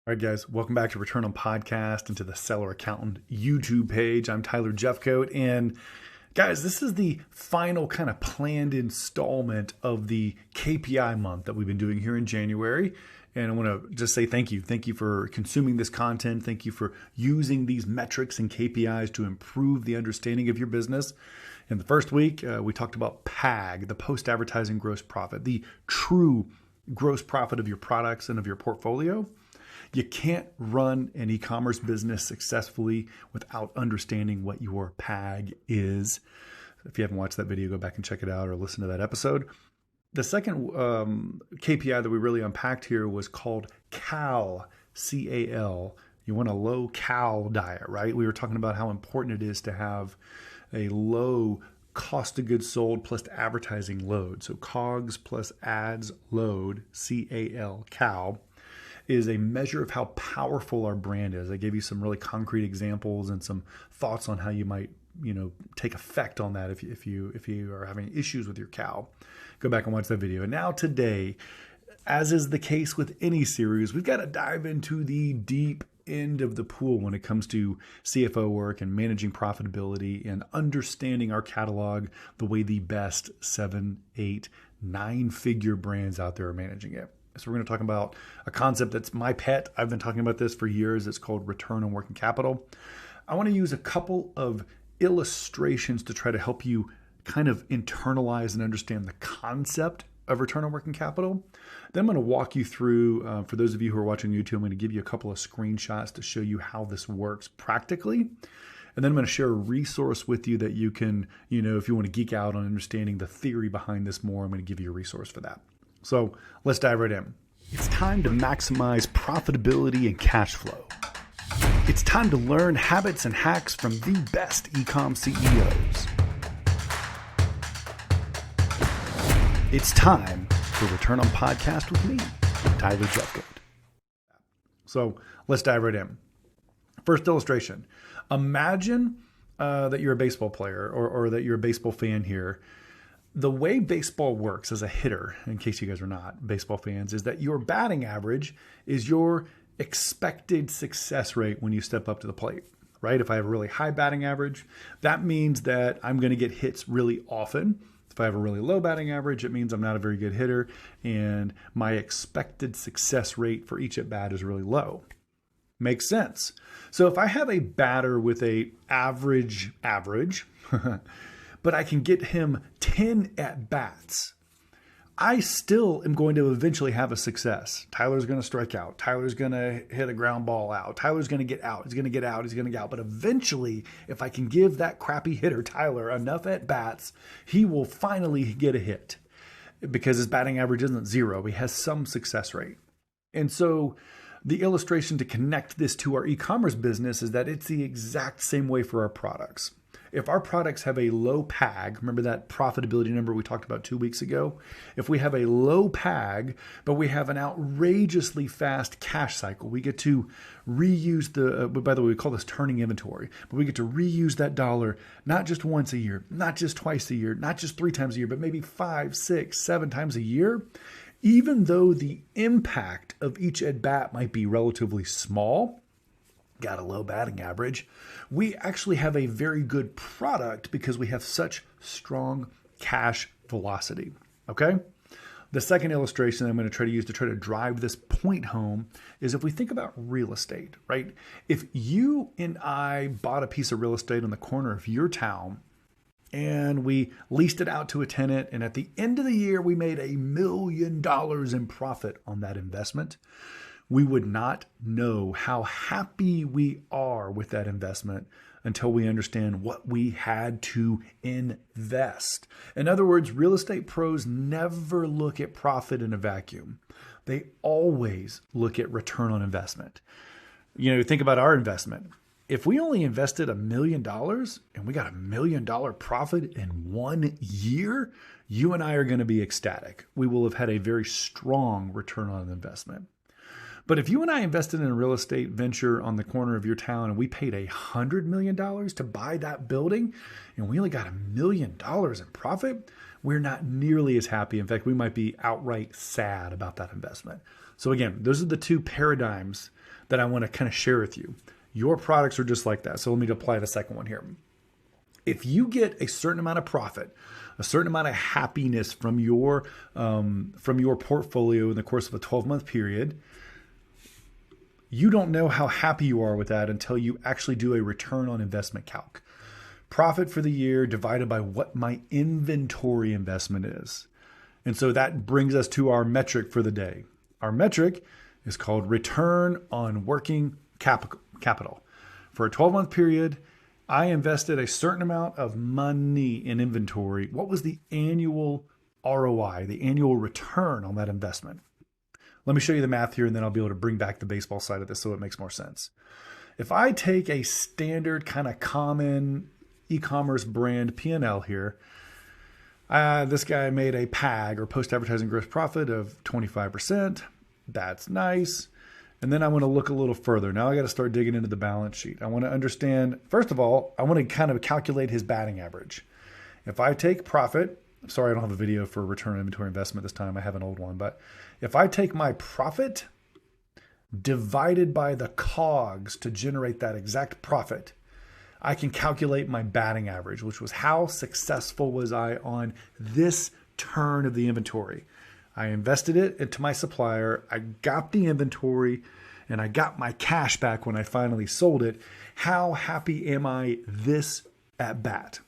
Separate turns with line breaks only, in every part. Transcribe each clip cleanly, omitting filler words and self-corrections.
All right, guys, welcome back to Return on Podcast and to the Seller Accountant YouTube page. I'm Tyler Jefcoat. And guys, this is the final kind of planned installment of the KPI month that we've been doing here in January. And I want to just say thank you. Thank you for consuming this content. Thank you for using these metrics and KPIs to improve the understanding of your business. In the first week, we talked about PAG, the post-advertising gross profit, the true gross profit of your products and of your portfolio. You can't run an e-commerce business successfully without understanding what your PAG is. If you haven't watched that video, go back and check it out or listen to that episode. The second KPI that we really unpacked here was called CAL, C-A-L. You want a low CAL diet, right? We were talking about how important it is to have a low cost of goods sold plus advertising load. So cogs plus ads load, C-A-L, CAL, is a measure of how powerful our brand is. I gave you some really concrete examples and some thoughts on how you might, take effect on that if you are having issues with your CAL. Go back and watch that video. And now today, as is the case with any series, we've got to dive into the deep end of the pool when it comes to CFO work and managing profitability and understanding our catalog the way the best 7, 8, 9-figure brands out there are managing it. So we're going to talk about a concept that's my pet. I've been talking about this for years. It's called return on working capital. I want to use a couple of illustrations to try to help you kind of internalize and understand the concept of return on working capital. Then I'm going to walk you through, for those of you who are watching YouTube, I'm going to give you a couple of screenshots to show you how this works practically. And then I'm going to share a resource with you that you can, if you want to geek out on understanding the theory behind this more, I'm going to give you a resource for that. So let's dive right in. It's time to maximize profitability and cash flow. It's time to learn habits and hacks from the best e-com CEOs. It's time for Return on Podcast with me, Tyler Jefcoat. So let's dive right in. First illustration. Imagine that you're a baseball player or that you're a baseball fan here. The way baseball works as a hitter, in case you guys are not baseball fans, is that your batting average is your expected success rate when you step up to the plate, right? If I have a really high batting average, that means that I'm going to get hits really often. If I have a really low batting average, it means I'm not a very good hitter, and my expected success rate for each at bat is really low. Makes sense. So if I have a batter with a average, but I can get him 10 at bats, I still am going to eventually have a success. Tyler's going to strike out. Tyler's going to hit a ground ball out. Tyler's going to get out. He's going to get out. He's going to get out. But eventually, if I can give that crappy hitter, Tyler, enough at bats, he will finally get a hit because his batting average isn't zero. He has some success rate. And so the illustration to connect this to our e-commerce business is that it's the exact same way for our products. If our products have a low PAG, remember that profitability number we talked about 2 weeks ago? If we have a low PAG, but we have an outrageously fast cash cycle, we get to reuse by the way, we call this turning inventory, but we get to reuse that dollar not just once a year, not just twice a year, not just 3 times a year, but maybe 5, 6, 7 times a year. Even though the impact of each at bat might be relatively small, got a low batting average, we actually have a very good product because we have such strong cash velocity. Okay? The second illustration I'm going to try to use to try to drive this point home is if we think about real estate, right? If you and I bought a piece of real estate on the corner of your town and we leased it out to a tenant, and at the end of the year, we made $1 million in profit on that investment, we would not know how happy we are with that investment until we understand what we had to invest. In other words, real estate pros never look at profit in a vacuum. They always look at return on investment. Think about our investment. If we only invested $1 million and we got $1 million profit in 1 year, you and I are going to be ecstatic. We will have had a very strong return on investment. But if you and I invested in a real estate venture on the corner of your town and we paid $100 million to buy that building and we only got $1 million in profit, we're not nearly as happy. In fact, we might be outright sad about that investment. So again, those are the two paradigms that I want to kind of share with you. Your products are just like that. So let me apply the second one here. If you get a certain amount of profit, a certain amount of happiness from your portfolio in the course of a 12-month period, you don't know how happy you are with that until you actually do a return on investment calc. Profit for the year divided by what my inventory investment is. And so that brings us to our metric for the day. Our metric is called return on working capital. For a 12-month period, I invested a certain amount of money in inventory. What was the annual ROI, the annual return on that investment? Let me show you the math here, and then I'll be able to bring back the baseball side of this so it makes more sense. If I take a standard kind of common e-commerce brand P&L here, this guy made a PAG, or post-advertising gross profit, of 25%. That's nice. And then I want to look a little further. Now I got to start digging into the balance sheet. I want to understand, first of all, I want to kind of calculate his batting average. If I take profit, sorry, I don't have a video for return on inventory investment this time. I have an old one. But if I take my profit divided by the cogs to generate that exact profit, I can calculate my batting average, which was how successful was I on this turn of the inventory. I invested it into my supplier. I got the inventory and I got my cash back when I finally sold it. How happy am I this at bat?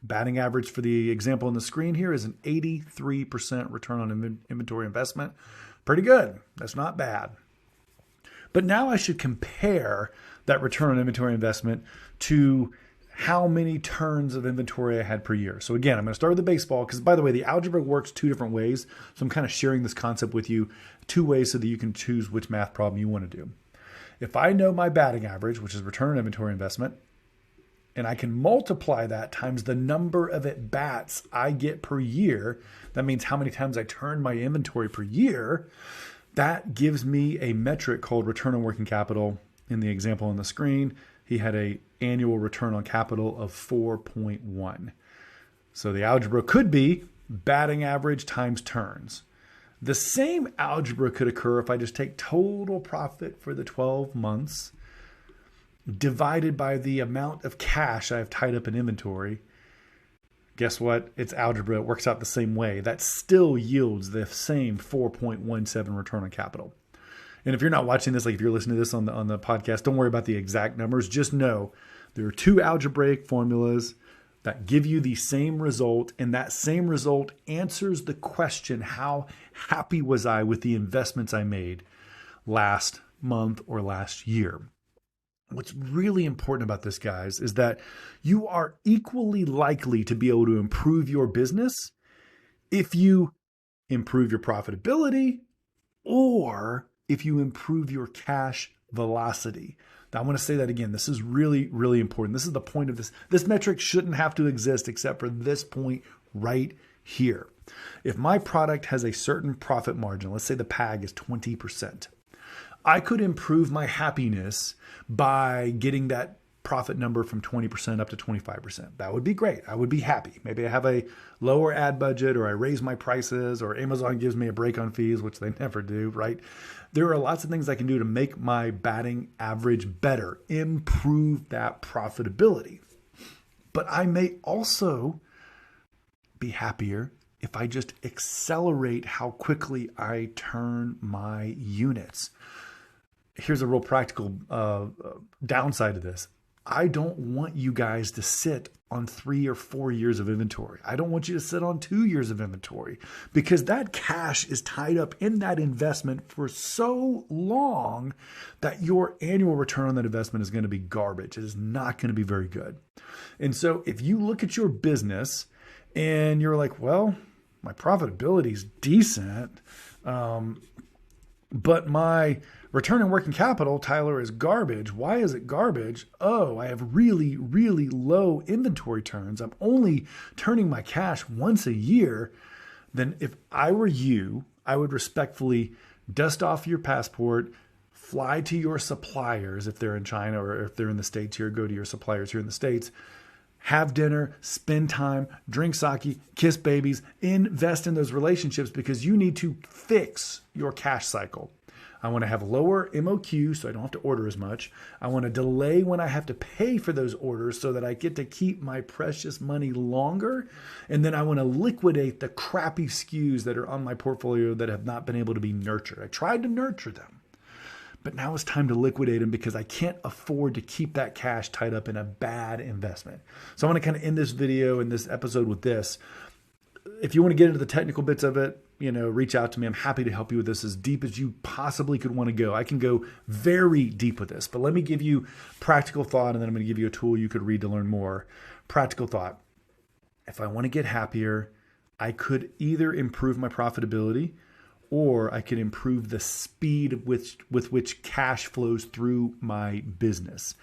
Batting average for the example on the screen here is an 83% return on inventory investment. Pretty good. That's not bad. But now I should compare that return on inventory investment to how many turns of inventory I had per year. So again, I'm going to start with the baseball because, by the way, the algebra works two different ways. So I'm kind of sharing this concept with you two ways so that you can choose which math problem you want to do. If I know my batting average, which is return on inventory investment, and I can multiply that times the number of at-bats I get per year, that means how many times I turn my inventory per year, that gives me a metric called return on working capital. In the example on the screen, he had an annual return on capital of 4.1. So the algebra could be batting average times turns. The same algebra could occur if I just take total profit for the 12 months divided by the amount of cash I have tied up in inventory. Guess what? It's algebra. It works out the same way. That still yields the same 4.17 return on capital. And if you're not watching this, like if you're listening to this on the podcast, don't worry about the exact numbers. Just know there are two algebraic formulas that give you the same result. And that same result answers the question, how happy was I with the investments I made last month or last year? What's really important about this, guys, is that you are equally likely to be able to improve your business if you improve your profitability or if you improve your cash velocity. Now, I want to say that again. This is really, really important. This is the point of this. This metric shouldn't have to exist except for this point right here. If my product has a certain profit margin, let's say the PAG is 20%, I could improve my happiness by getting that profit number from 20% up to 25%. That would be great. I would be happy. Maybe I have a lower ad budget, or I raise my prices, or Amazon gives me a break on fees, which they never do, right? There are lots of things I can do to make my batting average better, improve that profitability. But I may also be happier if I just accelerate how quickly I turn my units. Here's a real practical downside to this. I don't want you guys to sit on 3 or 4 years of inventory. I don't want you to sit on 2 years of inventory, because that cash is tied up in that investment for so long that your annual return on that investment is going to be garbage. It is not going to be very good. And so if you look at your business and you're like, well, my profitability is decent, but my return on working capital, Tyler, is garbage. Why is it garbage? Oh, I have really, really low inventory turns. I'm only turning my cash once a year. Then if I were you, I would respectfully dust off your passport, fly to your suppliers if they're in China, or if they're in the States here, go to your suppliers here in the States, have dinner, spend time, drink sake, kiss babies, invest in those relationships, because you need to fix your cash cycle. I want to have lower MOQ so I don't have to order as much. I want to delay when I have to pay for those orders so that I get to keep my precious money longer. And then I want to liquidate the crappy SKUs that are on my portfolio that have not been able to be nurtured. I tried to nurture them, but now it's time to liquidate them because I can't afford to keep that cash tied up in a bad investment. So I want to kind of end this video and this episode with this. If you want to get into the technical bits of it, reach out to me. I'm happy to help you with this as deep as you possibly could want to go. I can go very deep with this, but let me give you practical thought, and then I'm going to give you a tool you could read to learn more. Practical thought. If I want to get happier, I could either improve my profitability or I could improve the speed with which cash flows through my business.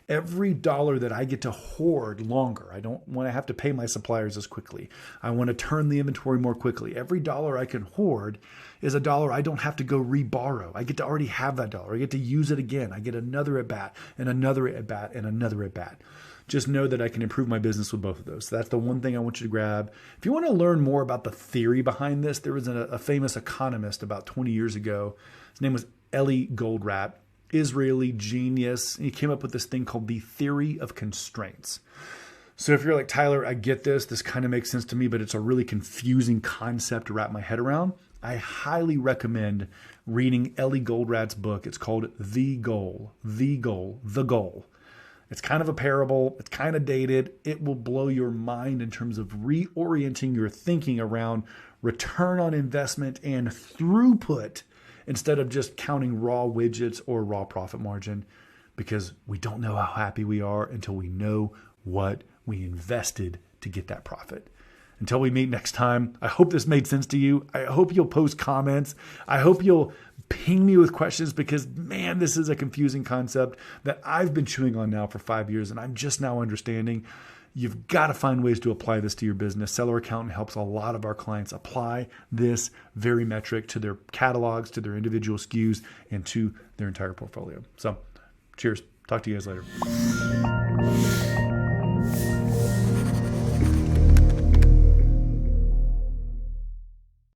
Every dollar that I get to hoard longer, I don't want to have to pay my suppliers as quickly. I want to turn the inventory more quickly. Every dollar I can hoard is a dollar I don't have to go reborrow. I get to already have that dollar. I get to use it again. I get another at bat and another at bat and another at bat. Just know that I can improve my business with both of those. So that's the one thing I want you to grab. If you want to learn more about the theory behind this, there was a famous economist about 20 years ago. His name was Eli Goldratt, Israeli genius. He came up with this thing called the theory of constraints. So if you're like, Tyler, I get this. This kind of makes sense to me, but it's a really confusing concept to wrap my head around. I highly recommend reading Eli Goldratt's book. It's called The Goal. It's kind of a parable. It's kind of dated. It will blow your mind in terms of reorienting your thinking around return on investment and throughput instead of just counting raw widgets or raw profit margin, because we don't know how happy we are until we know what we invested to get that profit. Until we meet next time, I hope this made sense to you. I hope you'll post comments. I hope you'll ping me with questions because, man, this is a confusing concept that I've been chewing on now for 5 years and I'm just now understanding. You've got to find ways to apply this to your business. Seller Accountant helps a lot of our clients apply this very metric to their catalogs, to their individual SKUs, and to their entire portfolio. So cheers. Talk to you guys later.